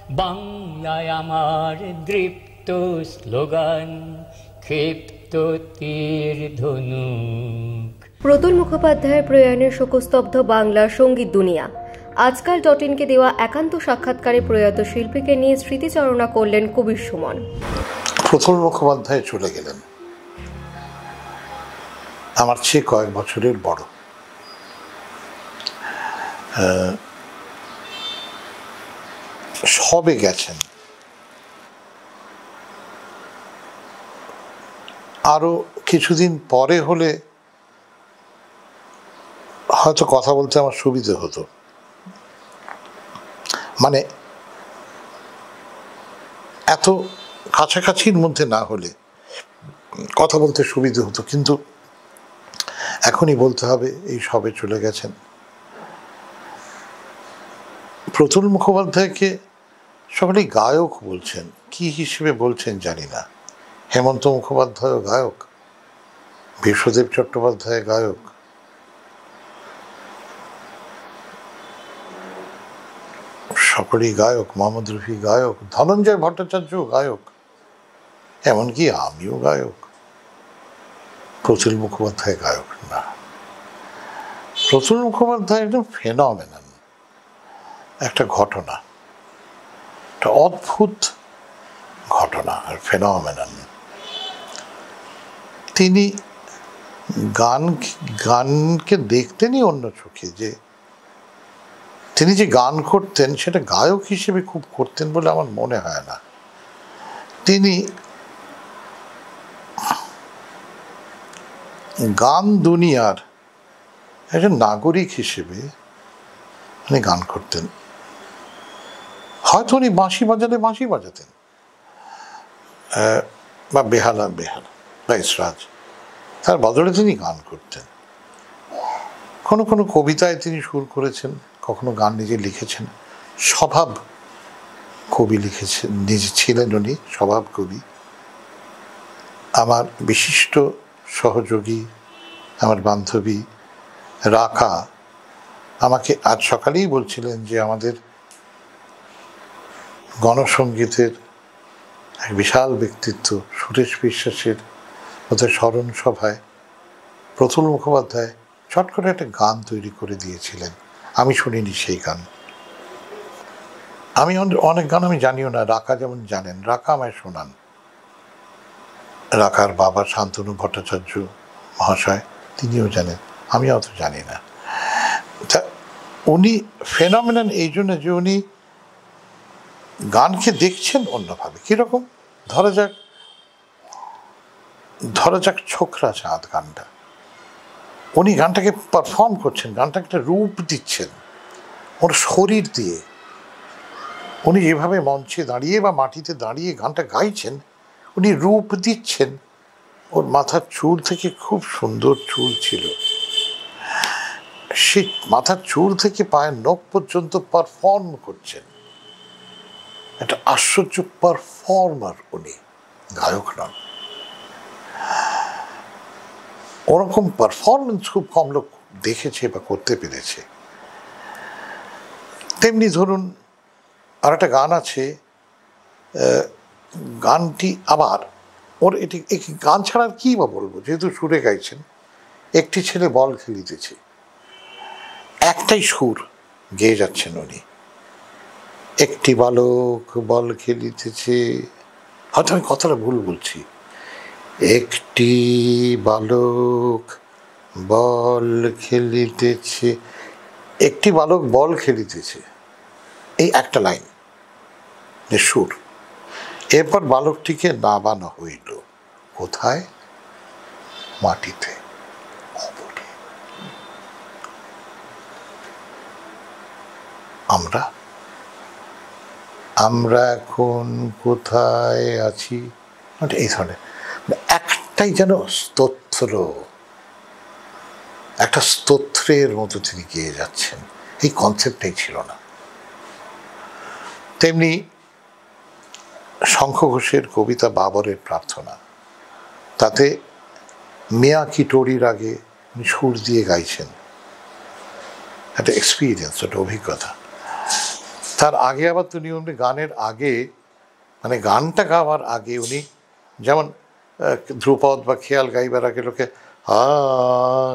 বাংলায় আমার দৃপ্ত স্লোগান, ক্ষিপ্ত তীর ধনুক। প্রতুল মুখোপাধ্যায়ের প্রয়াণে শোকস্তব্ধ বাংলার সঙ্গীত দুনিয়া। আজকাল .inকে দেওয়া একান্ত সাক্ষাৎকারে প্রয়াত শিল্পীকে নিয়ে স্মৃতিচারণা করলেন কবির সুমন। প্রতুল মুখোপাধ্যায় চলে গেলেন, আমার চেয়ে কয়েক বছরের বড়। সবে গেছেন, আরো কিছুদিন পরে হলে হয়তো কথা বলতে আমার সুবিধে হতো, মানে এত কাছাকাছির মধ্যে না হলে কথা বলতে সুবিধে হতো, কিন্তু এখনই বলতে হবে এই সবে চলে গেছেন। প্রতুল মুখোপাধ্যায়কে সকলেই গায়ক বলছেন, কি হিসেবে বলছেন জানি না। হেমন্ত মুখোপাধ্যায়ও গায়ক, বিশ্বদেব চট্টোপাধ্যায় গায়ক, সকলেই গায়ক, মোহাম্মদ রফি গায়ক, ধনঞ্জয় ভট্টাচার্য গায়ক, এমনকি আমিও গায়ক। প্রতুল মুখোপাধ্যায় গায়ক না। প্রতুল মুখোপাধ্যায় একদম ফেনমেনন, একটা ঘটনা, একটা অদ্ভুত ঘটনা আর ফেনমেনন। তিনি গানকে দেখতেনই অন্য চোখে, যে তিনি যে গান করতেন সেটা গায়ক হিসেবে খুব করতেন বলে আমার মনে হয় না। তিনি গান দুনিয়ার একজন নাগরিক হিসেবে উনি গান করতেন। হয়তো উনি বাঁশি বাজালে বাঁশি বাজাতেন, বা বেহালা বা ইসরাজ, তার বদলে তিনি গান করতেন। কোনো কোনো কবিতায় তিনি সুর করেছেন, কখনো গান নিজে লিখেছেন। স্বভাব কবি লিখেছেন, নিজে ছিলেন উনি স্বভাব কবি। আমার বিশিষ্ট সহযোগী, আমার বান্ধবী রাকা আমাকে আজ সকালেই বলছিলেন যে আমাদের গণসঙ্গীতের এক বিশাল ব্যক্তিত্ব সুরেশ বিশ্বাসের ওদের স্মরণ সভায় প্রতুল মুখোপাধ্যায় চট করে একটা গান তৈরি করে দিয়েছিলেন। আমি শুনিনি সেই গান, আমি অনেক গান আমি জানিও না, রাকা যেমন জানেন, রাকা আমায় শোনান। রাকার বাবা শান্তনু ভট্টাচার্য মহাশয়, তিনিও জানেন, আমি অত জানি না। তা উনি ফেনোমেনন এই জন্য যে উনি গানকে দেখছেন অন্যভাবে। কীরকম? ধরা যাক ছোকরা চাঁদ গানটা, উনি গানটাকে পারফর্ম করছেন, গানটাকে একটা রূপ দিচ্ছেন ওর শরীর দিয়ে। উনি যেভাবে মঞ্চে দাঁড়িয়ে বা মাটিতে দাঁড়িয়ে গানটা গাইছেন, উনি রূপ দিচ্ছেন। ওর মাথার চুল থেকে খুব সুন্দর চুল ছিল, সেই মাথার চুল থেকে পায়ের নখ পর্যন্ত পারফর্ম করছেন। একটা আশ্চর্য পারফর্মার উনি, গায়ক নন। ওরকম পারফরমেন্স খুব কম লোক দেখেছে বা করতে পেরেছে। তেমনি ধরুন আর একটা গান আছে, গানটি আবার ওর এটি গান ছাড়া কি বা বলবো, যেহেতু সুরে গাইছেন। একটি ছেলে বল খেলিতেছে, একটাই সুর গেয়ে যাচ্ছেন উনি, একটি বালক বল খেলিতেছে, হয়তো আমি কথাটা ভুল বলছি, একটি বালক বল খেলিতেছে, একটি বালক বল খেলিতেছে, এই একটা লাইন যে সুর। এরপর বালকটিকে নামানো হইল কোথায়? মাটিতে। আমরা এখন কোথায় আছি, এই ধরনের একটাই যেন স্তোত্র, একটা স্তোত্রের মতো তিনি গেয়ে যাচ্ছেন। এই কনসেপ্টটাই ছিল না। তেমনি শঙ্খ ঘোষের কবিতা বাবরের প্রার্থনা, তাতে মিয়া কি টোরির আগে উনি সুর দিয়ে গাইছেন, একটা এক্সপিরিয়েন্স, একটা অভিজ্ঞতা। তার আগে আবার তিনি উনি গানের আগে, মানে গানটা গাওয়ার আগে উনি যেমন ধ্রুপদ বা খেয়াল গাইবার আগে লোকে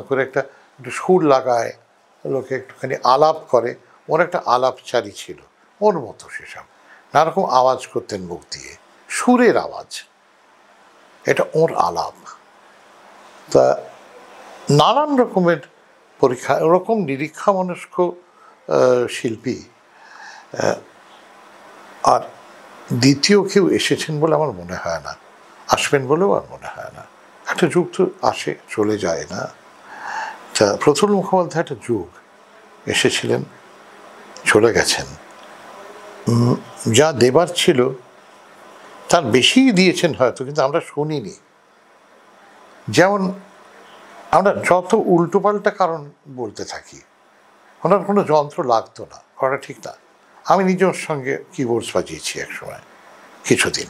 করে একটা একটু সুর লাগায়, লোকে একটুখানি আলাপ করে, ওর একটা আলাপচারী ছিল, ওর মতো সেসব নানারকম আওয়াজ করতেন মুখ দিয়ে, সুরের আওয়াজ, এটা ওর আলাপ। তা নানান রকমের পরীক্ষা, ওরকম নিরীক্ষা মনস্ক শিল্পী আর দ্বিতীয় কেউ এসেছেন বলে আমার মনে হয় না, আসবেন বলেও আর মনে হয় না। একটা যুগ তো আসে চলে যায় না। তা প্রতুল মুখোপাধ্যায় একটা যুগ এসেছিলেন, চলে গেছেন, যা দেবার ছিল তার বেশিই দিয়েছেন হয়তো, কিন্তু আমরা শুনিনি। যেমন আমরা যত উল্টোপাল্টা কারণ বলতে থাকি, ওনার কোনো যন্ত্র লাগতো না, করা ঠিক না। আমি নিজের সঙ্গে কিবোর্ডস বাজিয়েছি একসময় কিছুদিন,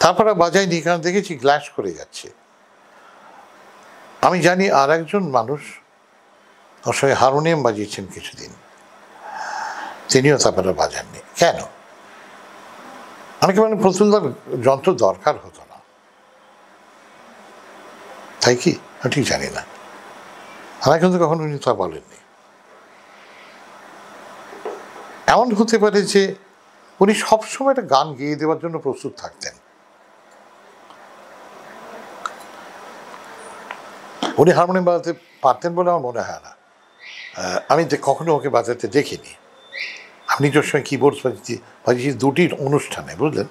তারপরে বাজাইনি, কারণ দেখেছি গ্ল্যাশ করে যাচ্ছে। আমি জানি আর একজন মানুষ ওর সঙ্গে হারমোনিয়াম বাজিয়েছেন কিছুদিন, তিনিও তারপরে বাজাননি। কেন? অনেকে মানে প্রতুলদার যন্ত্র দরকার হতো না, তাই কি ঠিক জানি না, আমার কিন্তু কখনো উনি তা বলেননি। এমন হতে পারে যে উনি সবসময় একটা গান গেয়ে দেওয়ার জন্য প্রস্তুত থাকতেন। উনি হারমোনিয়াম বাজাতে পারতেন বলে আমার মনে হয় না, আমি কখনো ওকে বাজাতে দেখিনি। আমি নিজের সঙ্গে কিবোর্ডস বাজিয়েছি দুটির অনুষ্ঠানে, বুঝলেন।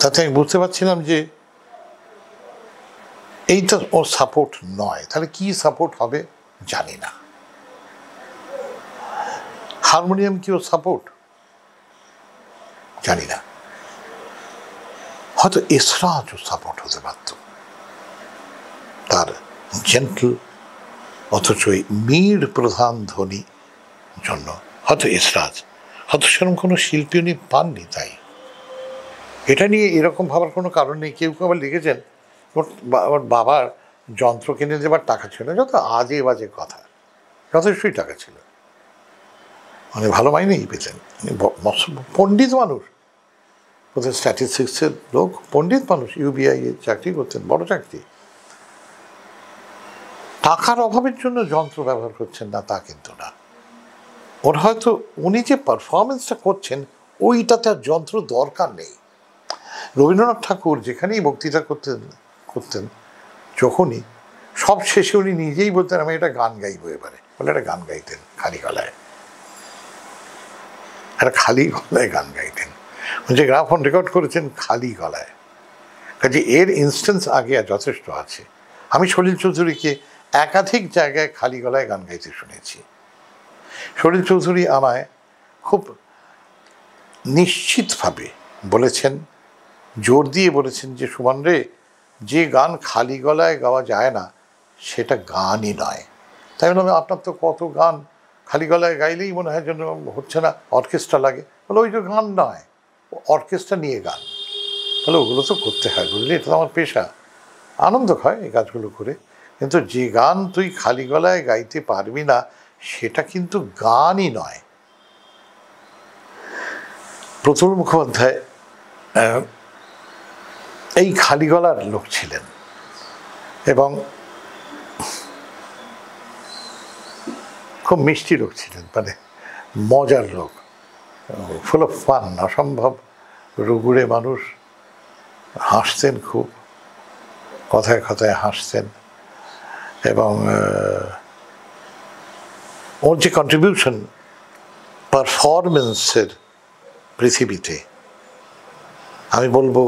তাতে আমি বুঝতে পারছিলাম যে এইটা ওর সাপোর্ট নয়, তাহলে কি সাপোর্ট হবে জানি না। হারমোনিয়াম কি ওর সাপোর্ট জানি না, হয়তো এসরাজ ওর সাপোর্ট হতে পারত, তার জেন্টল অথচ মীর প্রধান ধ্বনি জন্য হয়তো এসরাজ, হয়তো সেরকম কোনো শিল্পী উনি পাননি। তাই এটা নিয়ে এরকম ভাবার কোনো কারণ নেই। কেউ কেউ আবার লিখেছেন ওর বাবার যন্ত্র কিনে দেবার টাকা ছিল, যত আজে বাজে কথা, যথেষ্টই টাকা ছিল, মানে ভালো মাইনেই পেতেন, পণ্ডিত মানুষ, কোথায় স্ট্যাটিস্টিক্সের লোক, পণ্ডিত মানুষ, ইউবিআই এর চাকরি করতেন, বড় চাকরি। টাকার অভাবের জন্য যন্ত্র ব্যবহার করছেন না তা কিন্তু না, ওর হয়তো উনি যে পারফরমেন্সটা করছেন ওইটাতে আর যন্ত্র দরকার নেই। রবীন্দ্রনাথ ঠাকুর যেখানেই বক্তৃতা করতেন যখনই, সব শেষে উনি নিজেই বলতেন আমি একটা গান গাইবো এবারে, বলে একটা গান গাইতেন খালি গলায়, একটা খালি গলায় গান গাইতেন, যে গ্রামোফোন রেকর্ড করেছেন খালি গলায়। কাজে এর ইনস্ট্যান্স আগে আর যথেষ্ট আছে। আমি সলিল চৌধুরীকে একাধিক জায়গায় খালি গলায় গান গাইতে শুনেছি। সলিল চৌধুরী আমায় খুব নিশ্চিতভাবে বলেছেন, জোর দিয়ে বলেছেন যে সুমন রে, যে গান খালি গলায় গাওয়া যায় না সেটা গানই নয়। তাই বললাম আপনার তো কত গান খালি গলায় গাইলেই মনে হয় যেন হচ্ছে না, অর্কেস্ট্রা লাগে। বলে ওই যে গান নয়, অর্কেস্ট্রা নিয়ে গান। তাহলে ওগুলো তো করতে হয়, বুঝলি, এটা তো আমার পেশা, আনন্দ হয় এই কাজগুলো করে, কিন্তু যে গান তুই খালি গলায় গাইতে পারবি না সেটা কিন্তু গানই নয়। প্রতুল মুখোপাধ্যায় এই খালি গলার লোক ছিলেন এবং খুব মিষ্টি লোক ছিলেন, মানে মজার লোক, ফুল অফ ফান, অসম্ভব রুগুড়ে মানুষ, হাসতেন খুব, কথায় কথায় হাসতেন। এবং ওর যে কন্ট্রিবিউশন পারফরমেন্সের পৃথিবীতে, আমি বলবো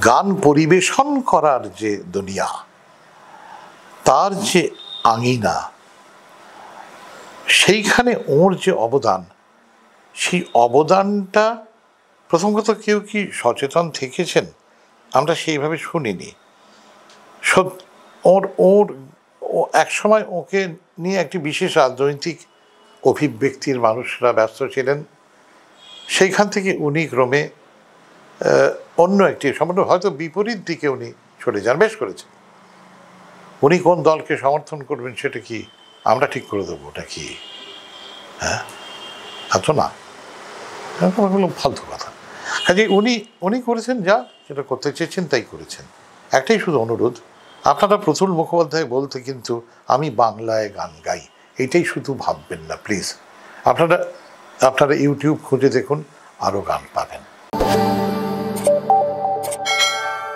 গান পরিবেশন করার যে দুনিয়া, তার যে আঙিনা, সেইখানে ওর যে অবদান, সেই অবদানটা প্রথম কথা কেউ কি সচেতন থেকেছেন আমরা সেইভাবে শুনিনি। ওর একসময় ওকে নিয়ে একটি বিশেষ রাজনৈতিক অভিব্যক্তির মানুষরা ব্যস্ত ছিলেন, সেইখান থেকে উনি ক্রমে অন্য একটি সম্পূর্ণ হয়তো বিপরীত দিকে উনি চলে যান, বেশ করেছেন। উনি কোন দলকে সমর্থন করবেন সেটা কি আমরা ঠিক করে দেবো, ওটা কি, হ্যাঁ। এত না, হলো ফালতু কথা। কাজে উনি করেছেন যেটা করতে চেয়েছেন তাই করেছেন। একটাই শুধু অনুরোধ, আপনারা প্রতুল মুখোপাধ্যায় বলতে কিন্তু আমি বাংলায় গান গাই এইটাই শুধু ভাববেন না প্লিজ। আপনারা ইউটিউব খুঁজে দেখুন, আরও গান পাবেন।